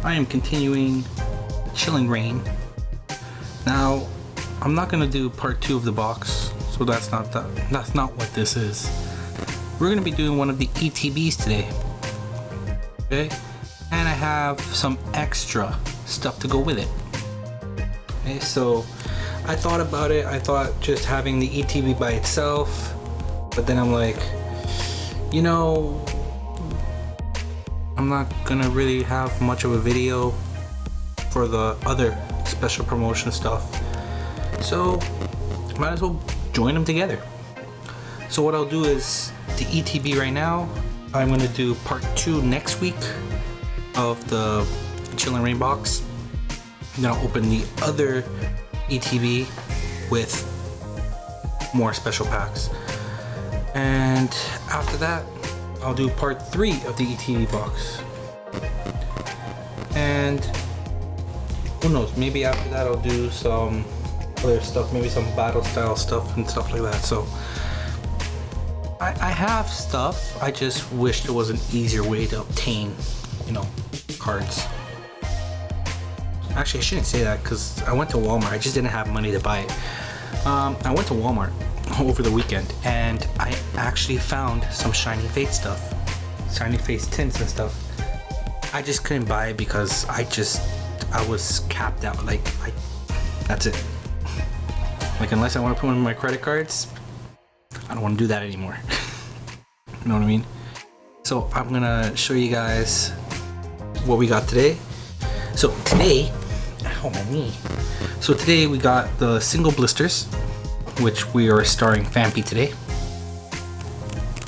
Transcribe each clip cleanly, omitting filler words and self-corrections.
I am continuing Chilling Reign. Now, I'm not gonna do part 2 of the box, so that's not what this is. We're gonna be doing one of the ETBs today. Okay? And I have some extra stuff to go with it. Okay, so I thought about it. I thought just having the ETB by itself, but then I'm like, you know, I'm not gonna really have much of a video for the other special promotion stuff, so might as well join them together. So what I'll do is the ETB right now, I'm gonna do part 2 next week of the Chilling Reign box. Then I'll open the other ETB with more special packs, and after that I'll do part 3 of the ETB box, and who knows, maybe after that I'll do some other stuff, maybe some battle style stuff and stuff like that. So I have stuff, I just wish there was an easier way to obtain, you know, cards. Actually, I shouldn't say that because I went to Walmart, I just didn't have money to buy it. I went to Walmart over the weekend and I actually found some Shiny Face stuff, Shiny Face tints and stuff. I just couldn't buy it because I was capped out. Like, that's it. Like, unless I want to put in my credit cards, I don't want to do that anymore. You know what I mean? So I'm gonna show you guys what we got today. So today, oh my knee. So today we got the single blisters, which we are starring Phanpy today.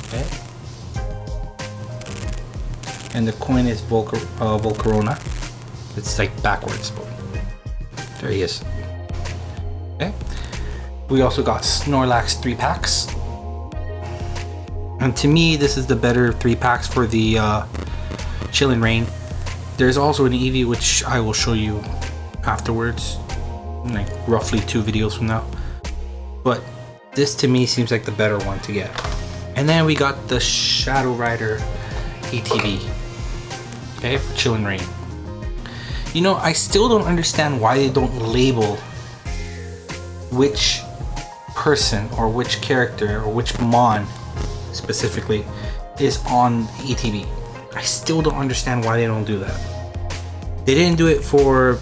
Okay. And the coin is Volcarona. It's like backwards, but there he is. Okay. We also got Snorlax 3 packs. And to me, this is the better 3 packs for the Chilling Reign. There's also an EV which I will show you afterwards, like roughly 2 videos from now. But this to me seems like the better one to get. And then we got the Shadow Rider ETB. Okay, for Chilling Reign. You know, I still don't understand why they don't label which person or which character or which Mon specifically is on the ETB. I still don't understand why they don't do that. They didn't do it for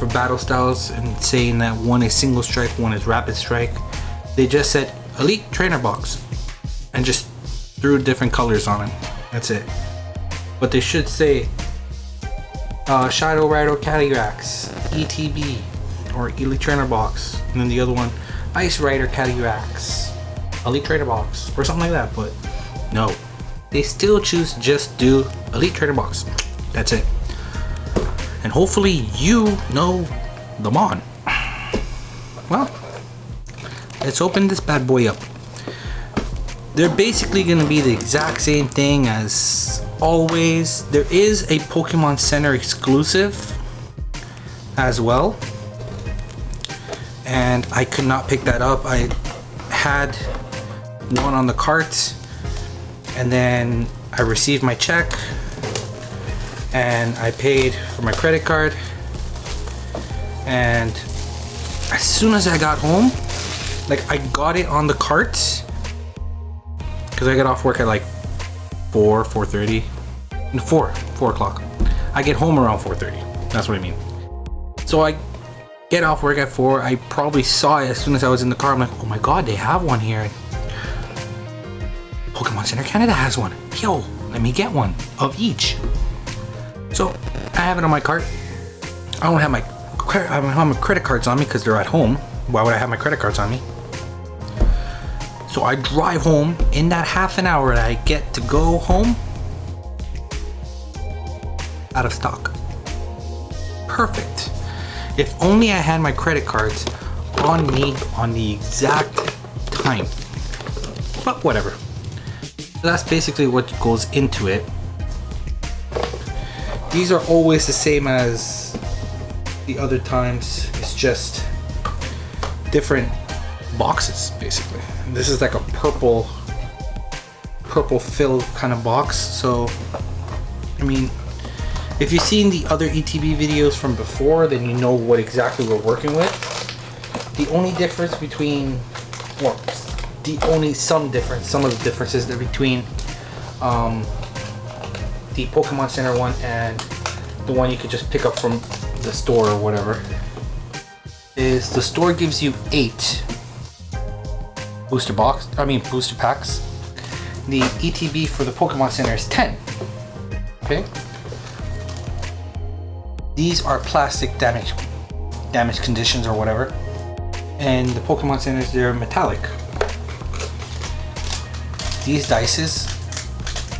battle styles and saying that one is single strike, one is rapid strike. They just said Elite Trainer Box and just threw different colors on it. That's it. But they should say Shadow Rider Calyrax ETB or Elite Trainer Box, and then the other one Ice Rider Calyrax Elite Trainer Box or something like that. But no, they still choose to just do Elite Trainer Box. That's it. And hopefully you know the Mon. Well, let's open this bad boy up. They're basically going to be the exact same thing as always. There is a Pokemon Center exclusive as well, and I could not pick that up. I had one on the cart, and then I received my check and I paid for my credit card, and as soon as I got home, like, I got it on the cart because I got off work at like 4:30, 4 o'clock. I get home around 4:30. That's what I mean. So I get off work at 4. I probably saw it as soon as I was in the car. I'm like, oh my god, they have one here. Pokemon Center Canada has one. Yo, let me get one of each. So I have it on my cart. I don't have my credit cards on me because they're at home. Why would I have my credit cards on me? So I drive home. In that half an hour that I get to go home, out of stock. Perfect. If only I had my credit cards on me on the exact time. But whatever. So that's basically what goes into it. These are always the same as the other times. It's just different boxes, basically. This is like a purple filled kind of box. So mean, if you've seen the other ETB videos from before, then you know what exactly we're working with. The only difference between, well, some of the differences that between the Pokemon Center one and the one you could just pick up from the store or whatever, is the store gives you 8 booster packs. The ETB for the Pokemon Center is 10. Okay. These are plastic damage conditions or whatever, and the Pokemon Centers, they're metallic. These dices,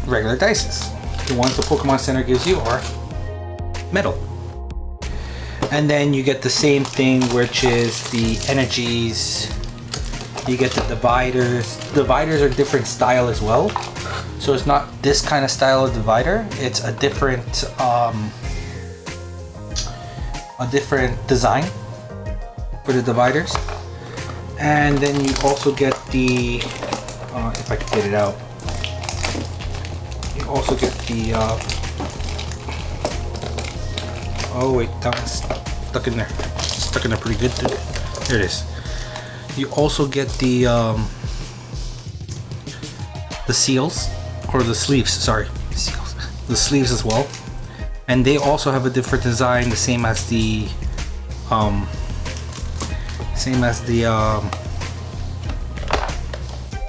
regular dices. The ones the Pokemon Center gives you are metal. And then you get the same thing, which is the energies. You get the dividers. Dividers are different style as well. So it's not this kind of style of divider. It's a different design for the dividers. And then you also get the, if I could get it out, you also get the, oh wait, that one's stuck in there. Stuck in there pretty good. There it is. You also get the seals, or the sleeves, sorry. Seals. The sleeves as well. And they also have a different design, the same as the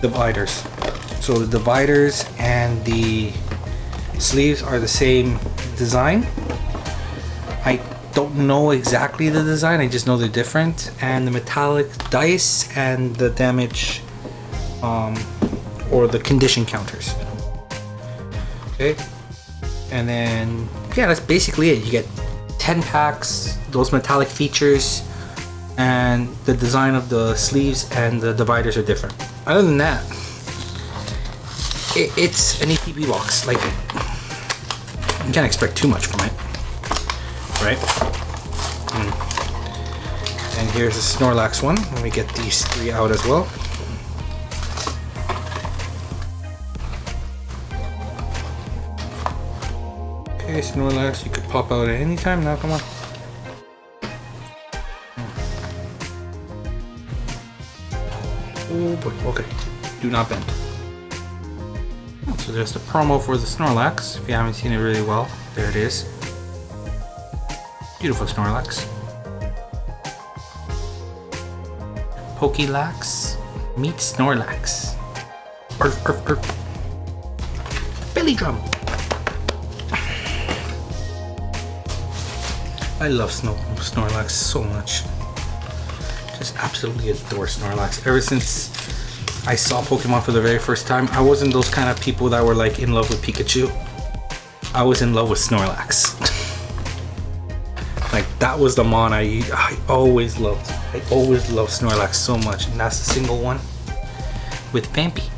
dividers. So the dividers and the sleeves are the same design. I don't know exactly the design, I just know they're different. And the metallic dice and the damage or the condition counters. Okay, and then yeah, that's basically it. You get 10 packs, those metallic features, and the design of the sleeves and the dividers are different. Other than that, it's an ETB box. Like, you can't expect too much from it, right? And here's the Snorlax one. Let me get these 3 out as well. Okay, Snorlax, you could pop out at any time now, come on. Oh boy, okay. Do not bend. So there's the promo for the Snorlax. If you haven't seen it really well, there it is. Beautiful Snorlax. POKE-LAX meets Snorlax. Arf, arf, arf. Belly drum. I love Snorlax so much. Just absolutely adore Snorlax. Ever since I saw Pokemon for the very first time, I wasn't those kind of people that were like in love with Pikachu. I was in love with Snorlax. Like, that was the mon I always loved. I always loved Snorlax so much, and that's the single one with Phanpy.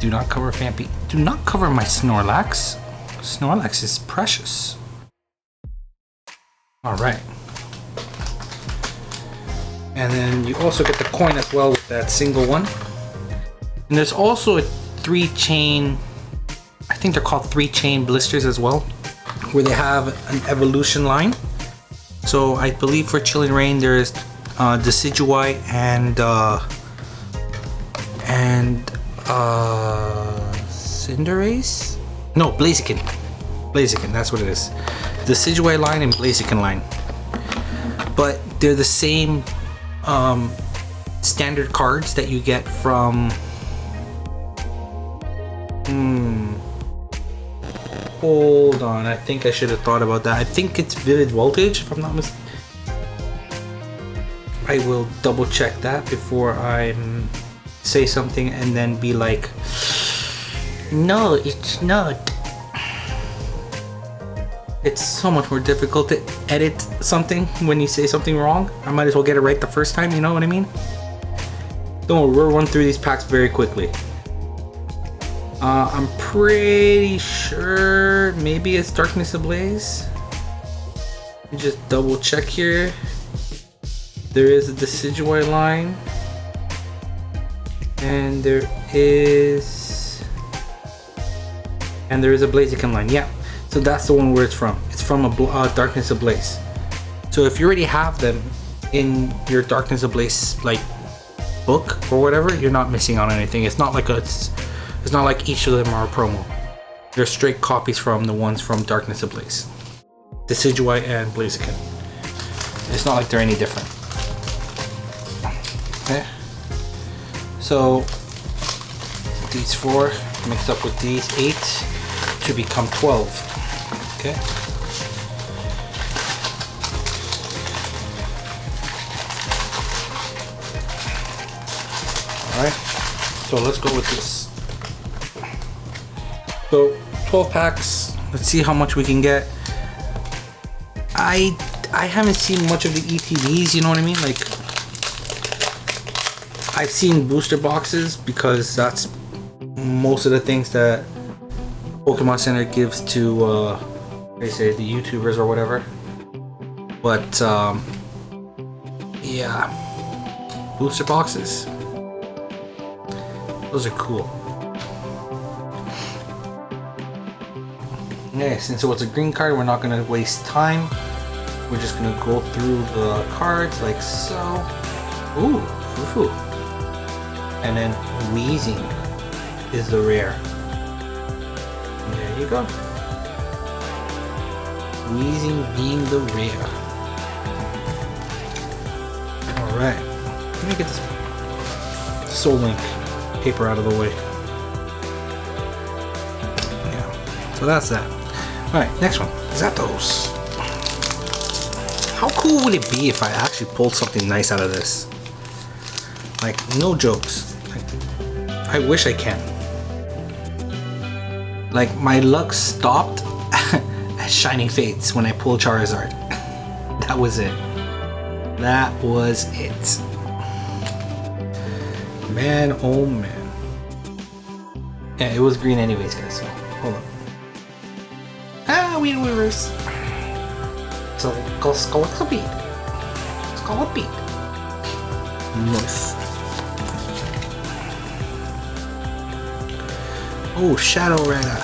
Do not cover Phanpy. Do not cover my Snorlax. Snorlax is precious. Alright. And then you also get the coin as well with that single one. And there's also a 3-chain, I think they're called 3-chain blisters as well, where they have an evolution line. So I believe for Chilling Reign there is Decidueye and Cinderace? No, Blaziken. Blaziken, that's what it is. The Decidueye line and Blaziken line. But they're the same standard cards that you get from hold on, I think I should have thought about that. I think it's Vivid Voltage, if I'm not mistaken. I will double check that before I say something and then be like, no, it's not. It's so much more difficult to edit something when you say something wrong. I might as well get it right the first time, you know what I mean? Don't worry, we'll run through these packs very quickly. I'm pretty sure maybe it's Darkness Ablaze. Let me just double check here. There is a Decidueye line. And there is And there is a Blaziken line, yeah. So that's the one where it's from. It's from a Darkness Ablaze. So if you already have them in your Darkness Ablaze like book or whatever, you're not missing on anything. It's not like it's not like each of them are a promo. They're straight copies from the ones from Darkness Ablaze, Decidueye and Blaziken. It's not like they're any different. Okay. So these 4 mixed up with these 8 to become 12. Okay. Alright, so let's go with this. So 12 packs, let's see how much we can get. I haven't seen much of the ETBs, you know what I mean? Like, I've seen booster boxes because that's most of the things that Pokemon Center gives to they say the YouTubers or whatever. But yeah, booster boxes, those are cool. Okay, since it was a green card, we're not gonna waste time. We're just gonna go through the cards like so. Ooh, foo-foo. And then Wheezing is the rare. There you go. Wheezing being the rare. Alright. Let me get this Soul Link paper out of the way. Yeah. So that's that. Alright, next one. Zapdos. How cool would it be if I actually pulled something nice out of this? Like, no jokes. Like, I wish I can. Like, my luck stopped at Shining Fates when I pulled Charizard. That was it. That was it. Man, oh man. Yeah, it was green anyways, guys, so hold on. Ah, we reverse. So, go Scolipede. Scolipede. Nice. Oh, Shadow Rata.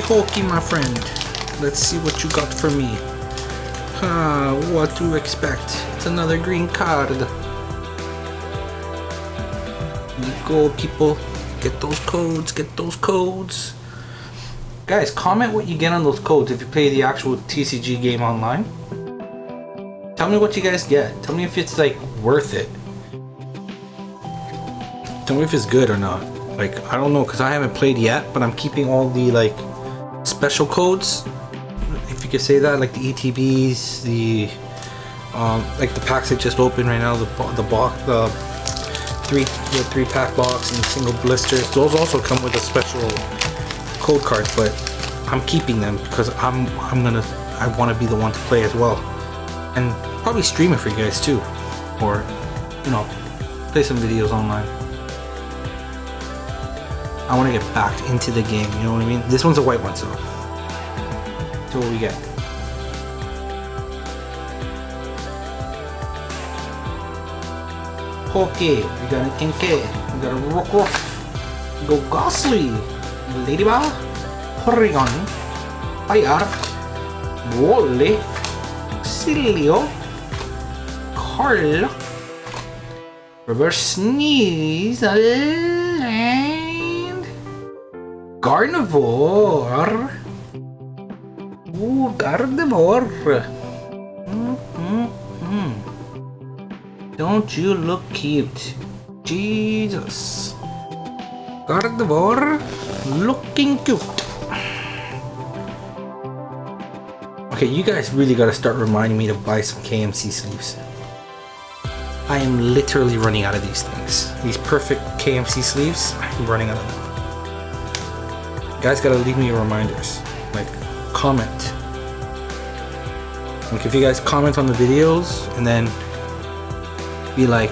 Hokey, my friend. Let's see what you got for me. What to expect? It's another green card. Here you go, people. Get those codes, get those codes. Guys, comment what you get on those codes if you play the actual TCG game online. Tell me what you guys get. Tell me if it's like worth it. Tell me if it's good or not. Like, I don't know, because I haven't played yet, but I'm keeping all the like special codes, if you could say that, like the ETBs, the like the packs I just opened right now, the box, the 3-pack box and the single blisters. Those also come with a special code card, but I'm keeping them because I want to be the one to play as well, and probably stream it for you guys too, or you know, play some videos online. I want to get back into the game, you know what I mean? This one's a white one, so what we get. Poke, we got an Inkay, we got a Rockruff, we go Ghastly, Ladyball, Porygon, Fire, Wally, Silio, Carl, Reverse Sneeze, and Gardevoir. Ooh, Gardevoir. Don't you look cute? Jesus. Gardevoir looking cute. Okay, you guys really gotta start reminding me to buy some KMC sleeves. I am literally running out of these things. These perfect KMC sleeves, I'm running out of them. You guys gotta leave me reminders. Like, comment. Like, if you guys comment on the videos and then be like,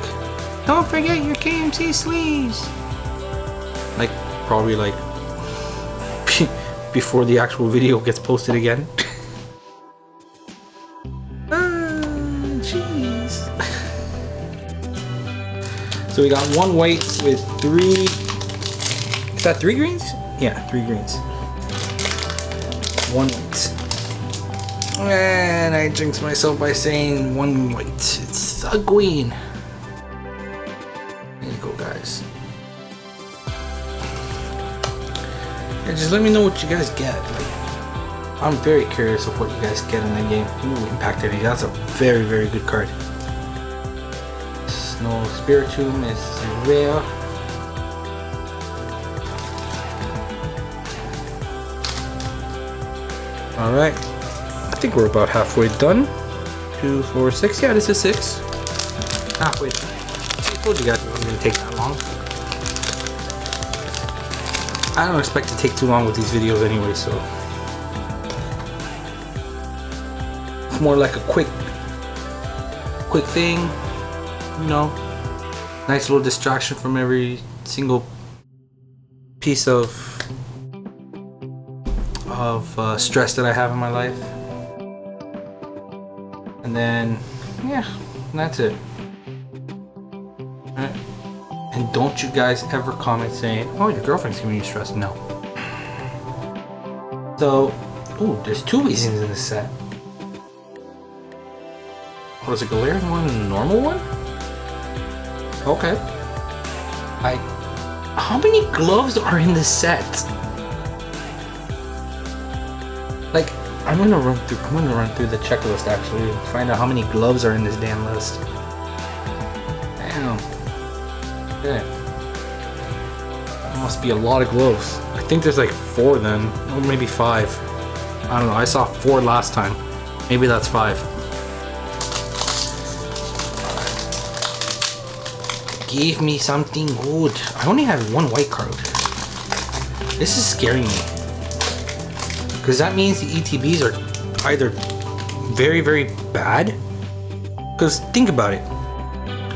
don't forget your KMC sleeves. Like, probably like before the actual video gets posted again. Jeez. So we got one white with 3 Is that 3 greens? Yeah, 3 greens. 1 white. And I jinxed myself by saying 1 white. It's a green. There you go, guys. Yeah, just let me know what you guys get. Like, I'm very curious of what you guys get in that game. Ooh, Impact Energy. That's a very, very good card. Snow Spiritomb is rare. Alright. I think we're about halfway done. 2, 4, 6. Yeah, this is 6. Halfway done. I told you guys it wasn't going to take that long. I don't expect to take too long with these videos anyway, so it's more like a quick thing, you know, nice little distraction from every single piece of stress that I have in my life, and then yeah, that's it. All right. And don't you guys ever comment saying, oh, your girlfriend's giving you stress. No. So, ooh, there's 2 Weezings in this set. Oh, there's a Galarian one and a normal one? Okay. How many gloves are in this set? Like, I'm gonna run through the checklist actually and find out how many gloves are in this damn list. Damn. Okay. That must be a lot of gloves. I think there's like 4 then, or maybe 5. I don't know. I saw 4 last time. Maybe that's 5. Give me something good. I only have 1 white card. This is scaring me. Because that means the ETBs are either very, very bad. Because think about it.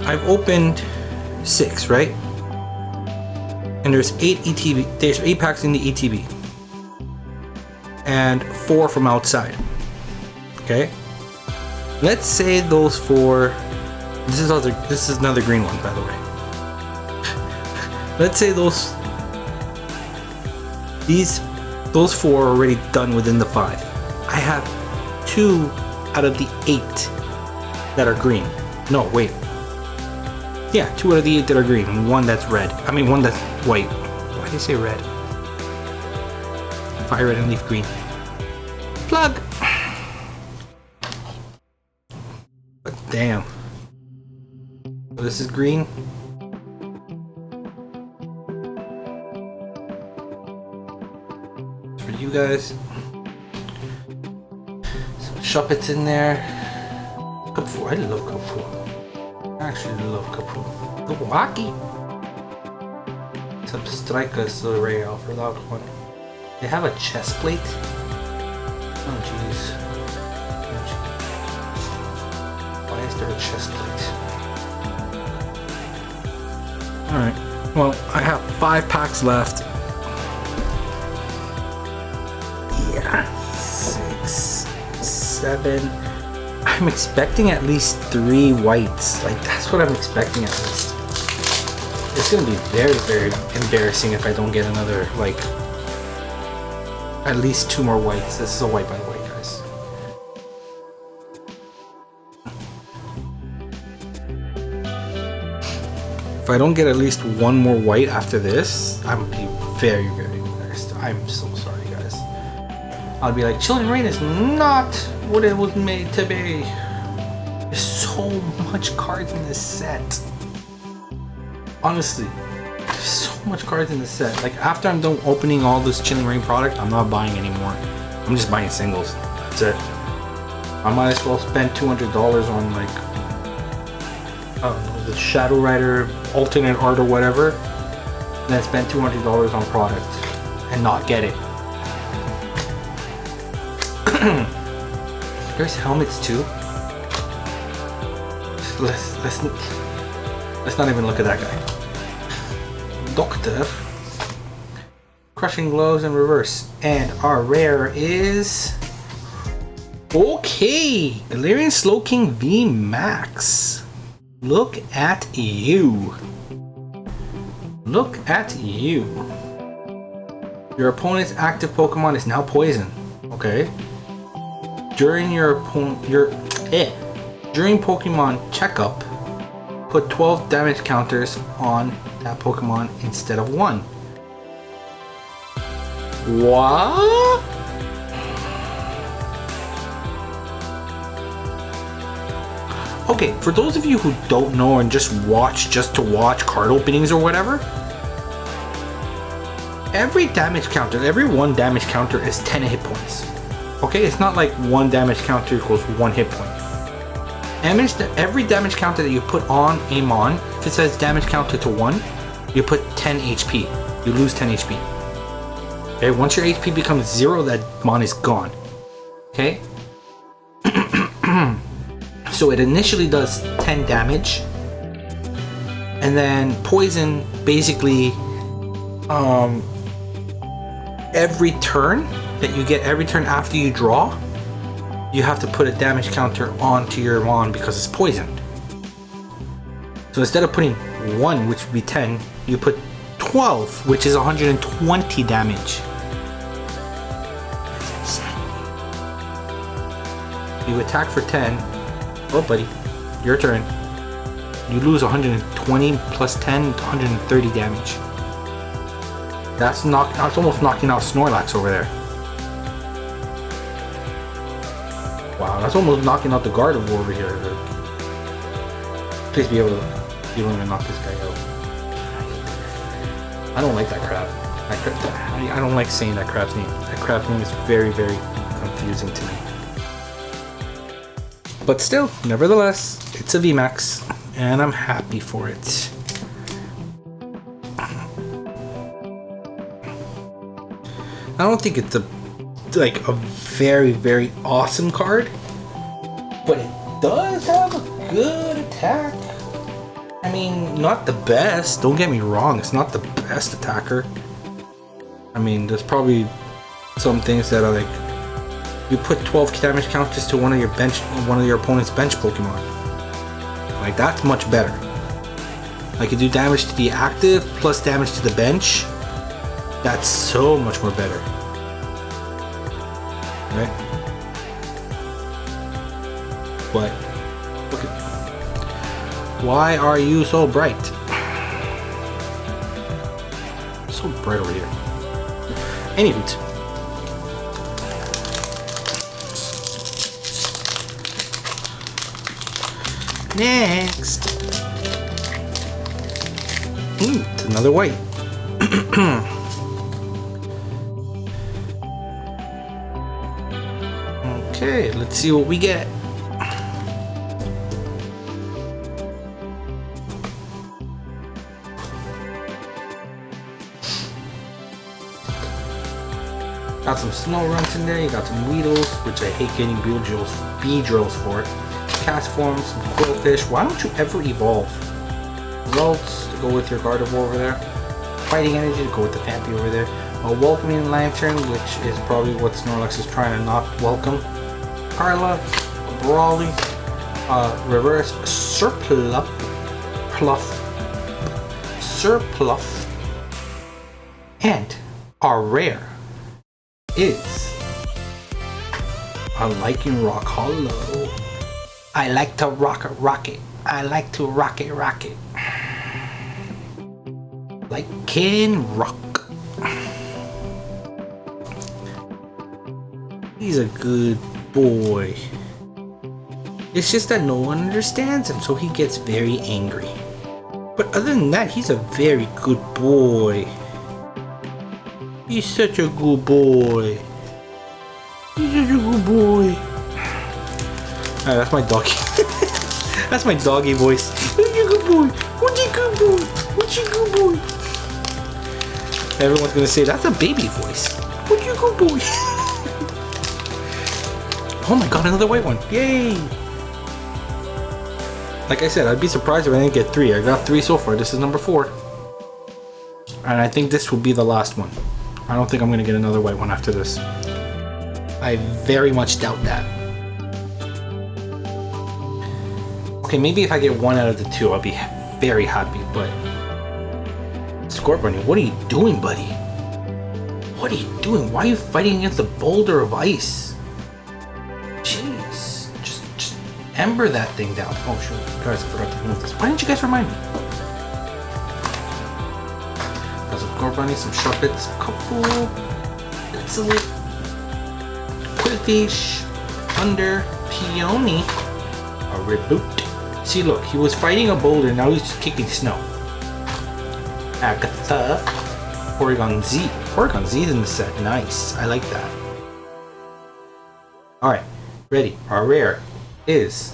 I've opened 6, right? And there's 8 ETB. There's 8 packs in the ETB, and 4 from outside. Okay. Let's say those 4. This is another green one, by the way. Let's say those 4 are already done within the 5. I have 2 out of the 8 that are green. No, wait. Yeah, 2 out of the 8 that are green, and 1 that's red. I mean, 1 that's white. Why did I say red? Fire red and leaf green. Plug! But damn. This is green. It's for you guys. Some Shuppets in there. Kapu. I love Kapu. I actually love Kapu. Kabuaki! Some Strikers rail for that one. They have a chest plate. Oh jeez. Why is there a chest plate? Alright. Well, I have 5 packs left. Yeah. 6, 7. I'm expecting at least 3 whites. Like, that's what I'm expecting at least. It's gonna be very, very embarrassing if I don't get another, like, at least 2 more whites. This is a white, by the way, guys. If I don't get at least 1 more white after this, I'm gonna be very, very embarrassed. I'm so sorry, guys. I'll be like, Chilling Reign is not what it was made to be. There's so much cards in this set. Honestly, there's so much cards in this set. Like, after I'm done opening all this Chilling Reign product, I'm not buying anymore. I'm just buying singles. That's it. I might as well spend $200 on, like, I don't know, the Shadow Rider alternate art or whatever, and then spend $200 on product and not get it. There's helmets too. Let's not even look at that guy. Doctor. Crushing Gloves in reverse. And our rare is... Okay! Galarian Slowking V Max. Look at you. Look at you. Your opponent's active Pokemon is now poison. Okay. During during Pokemon checkup, put 12 damage counters on that Pokemon instead of 1. What? Okay, for those of you who don't know and just watch to watch card openings or whatever, every one damage counter is 10 hit points. Okay, it's not like 1 damage counter equals 1 hit point. Every damage counter that you put on a Mon, if it says damage counter to 1, you put 10 HP. You lose 10 HP. Okay, once your HP becomes 0, that Mon is gone. Okay? So it initially does 10 damage. And then poison basically every turn that you get, every turn after you draw, you have to put a damage counter onto your Mon because it's poisoned. So instead of putting 1, which would be 10, you put 12, which is 120 damage. You attack for 10. Oh, buddy, your turn. You lose 120 plus 10, 130 damage. That's almost knocking out Snorlax over there. Wow, that's almost knocking out the Gardevoir over here. Please be able to knock this guy out. I don't like that crab. I don't like saying that crab's name. That crab's name is very, very confusing to me. But still, nevertheless, it's a VMAX, and I'm happy for it. I don't think it's a very, very awesome card, but it does have a good attack. I mean, not the best, don't get me wrong, it's not the best attacker. I mean, there's probably some things that are like, you put 12 damage counters to one of your opponent's bench Pokemon. Like, that's much better. Like, you do damage to the active plus damage to the bench. That's so much more better. Right? But look at, why are you so bright? So bright over here. Anyways. Next. It's another white. Okay, let's see what we get. Got some Snorlax in there, you got some Weedles, which I hate getting Beedrills for. Cast forms, some Quillfish. Why don't you ever evolve? Rolls to go with your Gardevoir over there. Fighting Energy to go with the Phanpy over there. A Welcoming Lantern, which is probably what Snorlax is trying to not welcome. Carla, Brawly, Reverse Surpluff, and our rare is a Lycanroc Hollow. I like to rock it. I like to rock it. Lycanroc. He's a good boy. It's just that no one understands him, so he gets very angry. But other than that, he's a very good boy. He's such a good boy. Alright, that's my doggy. That's my doggy voice. What you good boy? What you good boy? What you good boy? Everyone's gonna say that's a baby voice. What you good boy? Oh my god, another white one. Yay! Like I said, I'd be surprised if I didn't get 3. I got 3 so far. This is number 4. And I think this will be the last one. I don't think I'm gonna get another white one after this. I very much doubt that. Okay, maybe if I get 1 out of the 2, I'll be very happy, but... Scorpion, what are you doing, buddy? What are you doing? Why are you fighting against a boulder of ice? Jeez. Just ember that thing down. Oh shoot, guys, I forgot to move this. Why didn't you guys remind me? Because of Gorbunny, some Sharpets, a couple. It's a Quillfish, Thunder, Peony, a Reboot. See, look, he was fighting a boulder, now he's just kicking snow. Agatha, Porygon Z. Porygon Z is in the set. Nice. I like that. Alright, ready. Our rare is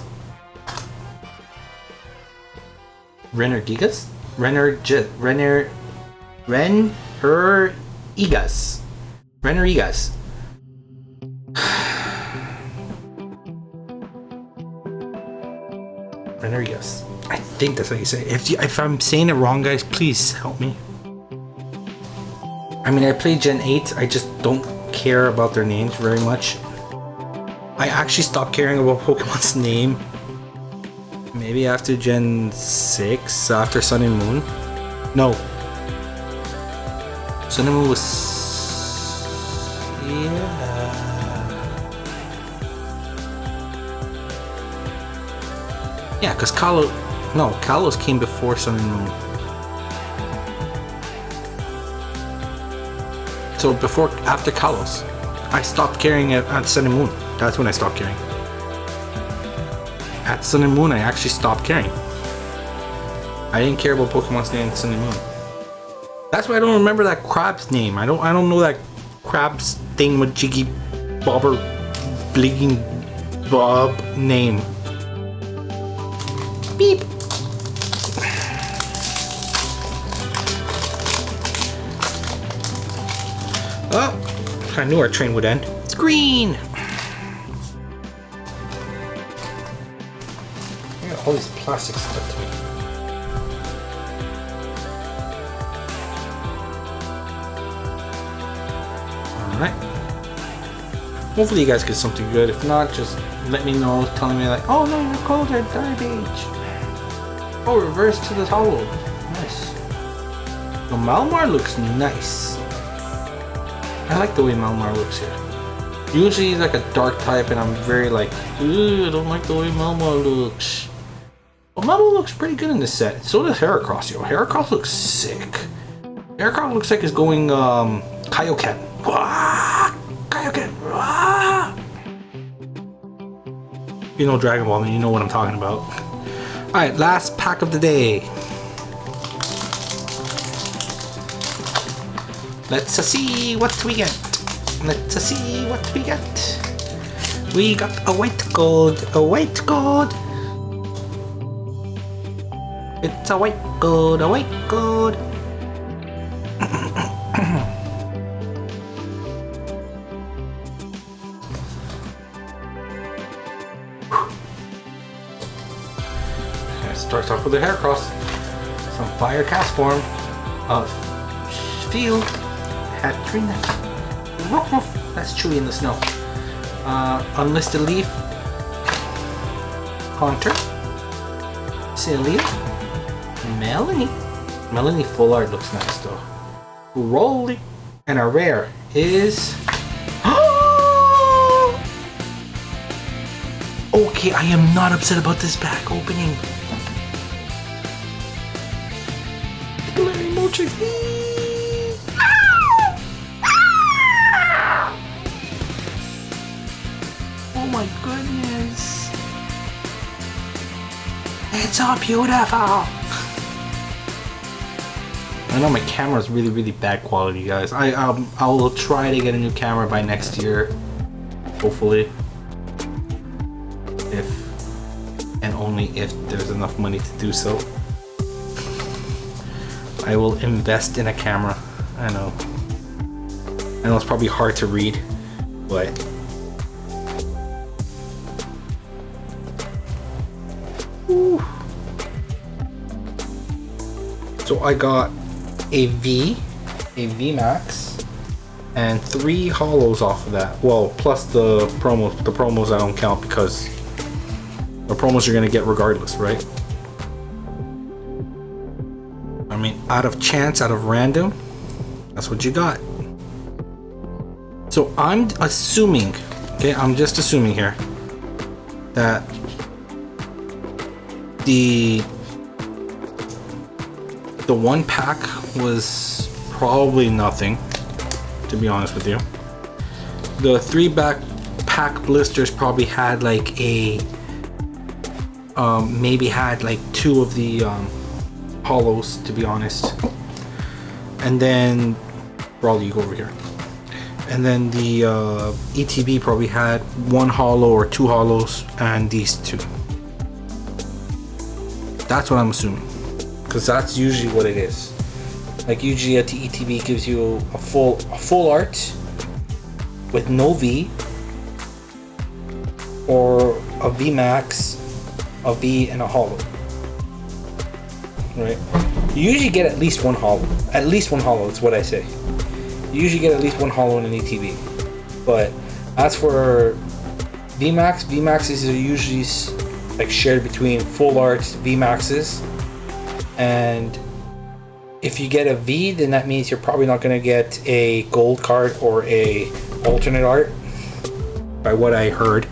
Rennergigas? Rennerigas. Rennergigas. I think that's how you say it. If I'm saying it wrong, guys, please help me. I mean, I play Gen 8. I just don't care about their names very much. I actually stopped caring about Pokemon's name maybe after Gen 6, after Sun and Moon. No. Sun and Moon was... Yeah, because Kalos came before Sun and Moon. So after Kalos, I stopped caring at Sun and Moon. That's when I stopped caring. At Sun and Moon, I actually stopped caring. I didn't care about Pokemon's name in Sun and Moon. That's why I don't remember that crab's name. I don't know that crab's thing with Jiggy Bobber Blinking Bob name. Beep. Oh, I knew our train would end. It's green. I got all these plastic stuck to me. Alright. Hopefully you guys get something good. If not, just let me know, telling me like, oh no, you're colder, garbage. Oh, reverse to the towel. Nice. The Malmar looks nice. I like the way Malmar looks here. Usually he's like a dark type and I'm very like, ooh, I don't like the way Malmar looks. But Malmar looks pretty good in this set. So does Heracross, yo. Heracross looks sick. Heracross looks like he's going Kaioken. Wah! Kaioken! Wah! You know Dragon Ball, man, you know what I'm talking about. Alright, last pack of the day. Let's see what we get. Let's see what we get. We got a white gold. A white gold. It's a white gold. A white gold. Starts off with a Heracross. Some fire cast form of Field. Katrina. Woof woof. That's Chewy in the snow. Unlisted Leaf. Haunter. Celia. Melanie. Melanie full art looks nice though. Rolly. And our rare is... Okay, I am not upset about this pack opening. Glary Motrix. Oh my goodness. It's so beautiful. I know my camera is really bad quality, guys. I will try to get a new camera by next year, hopefully. If and only if there's enough money to do so. I will invest in a camera. I know it's probably hard to read, but whew. So I got a V Max, and 3 holos off of that. Well, plus the promos. The promos I don't count because the promos you're gonna get regardless, right? I mean, out of chance, out of random, that's what you got. So I'm assuming, okay, I'm just assuming here that the one pack was probably nothing, to be honest with you. The 3 pack blisters probably had like a maybe had like 2 of the hollows, to be honest. And then Brawly, you go over here. And then the ETB probably had 1 hollow or 2 hollows, and these 2. That's what I'm assuming, because that's usually what it is. Like usually at the ETB gives you a full art with no V, or a V Max, a V, and a hollow. Right? You usually get at least 1 hollow. At least 1 hollow is what I say. You usually get at least 1 hollow in an ETB. But as for VMAXs are usually like shared between full arts VMAXs. And if you get a V, then that means you're probably not going to get a gold card or a alternate art, by what I heard.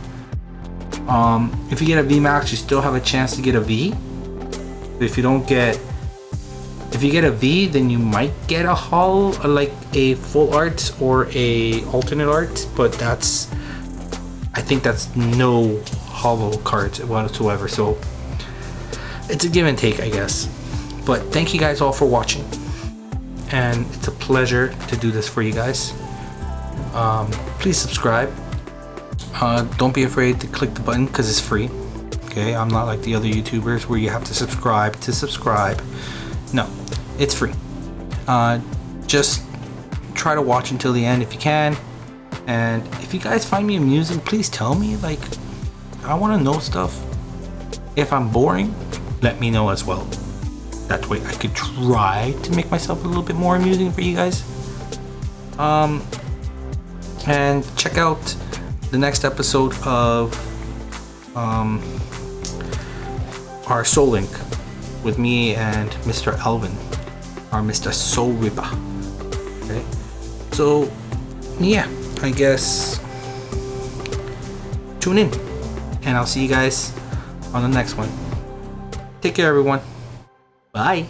If you get a VMAX, you still have a chance to get a V. But if you get a V, then you might get a hollow, like a full art or a alternate art, but I think that's no hollow cards whatsoever. So it's a give and take, I guess. But thank you guys all for watching, and it's a pleasure to do this for you guys. Please subscribe. Don't be afraid to click the button, because it's free. Okay, I'm not like the other YouTubers where you have to subscribe to subscribe. No, it's free. Just try to watch until the end if you can. And if you guys find me amusing, please tell me. Like, I want to know stuff. If I'm boring, let me know as well. That way I could try to make myself a little bit more amusing for you guys. And check out the next episode of our Soul Link with me and Mr. Alvin, or Mr. Soul Ripper. Okay, so yeah, I guess tune in, and I'll see you guys on the next one. Take care, everyone. Bye.